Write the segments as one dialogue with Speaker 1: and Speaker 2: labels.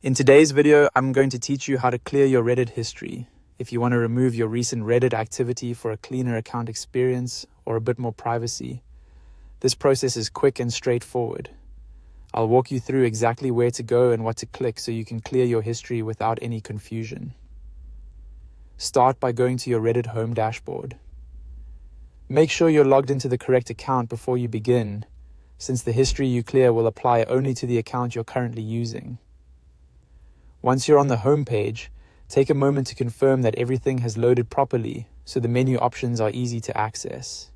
Speaker 1: In today's video, I'm going to teach you how to clear your Reddit history. If you want to remove your recent Reddit activity for a cleaner account experience or a bit more privacy, this process is quick and straightforward. I'll walk you through exactly where to go and what to click so you can clear your history without any confusion. Start by going to your Reddit home dashboard. Make sure you're logged into the correct account before you begin, since the history you clear will apply only to the account you're currently using. Once you're on the home page, take a moment to confirm that everything has loaded properly so the menu options are easy to access.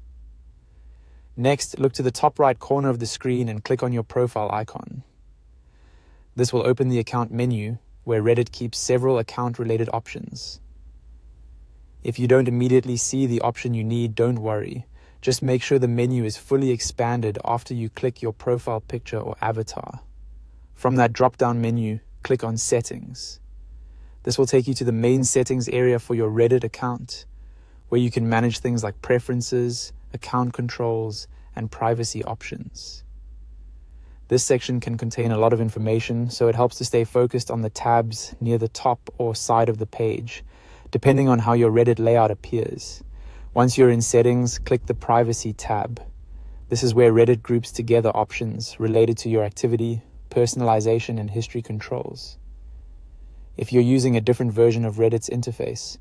Speaker 1: Next, look to the top right corner of the screen and click on your profile icon. This will open the account menu, where Reddit keeps several account-related options. If you don't immediately see the option you need, don't worry. Just make sure the menu is fully expanded after you click your profile picture or avatar. From that drop-down menu, click on Settings. This will take you to the main settings area for your Reddit account, where you can manage things like preferences, account controls, and privacy options. This section can contain a lot of information, so it helps to stay focused on the tabs near the top or side of the page, depending on how your Reddit layout appears. Once you're in Settings, click the Privacy tab. This is where Reddit groups together options related to your activity, personalization, and history controls. If you're using a different version of Reddit's interface,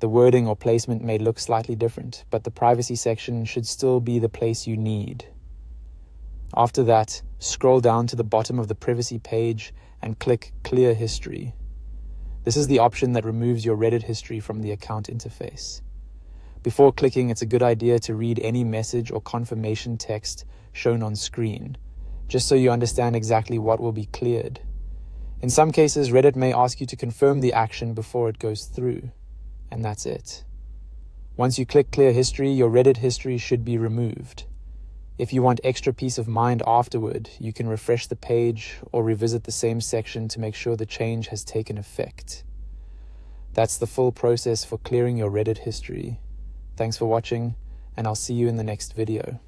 Speaker 1: the wording or placement may look slightly different, but the privacy section should still be the place you need. After that, scroll down to the bottom of the privacy page and click Clear History. This is the option that removes your Reddit history from the account interface. Before clicking, it's a good idea to read any message or confirmation text shown on screen, just so you understand exactly what will be cleared. In some cases, Reddit may ask you to confirm the action before it goes through, and that's it. Once you click Clear History, your Reddit history should be removed. If you want extra peace of mind afterward, you can refresh the page or revisit the same section to make sure the change has taken effect. That's the full process for clearing your Reddit history. Thanks for watching, and I'll see you in the next video.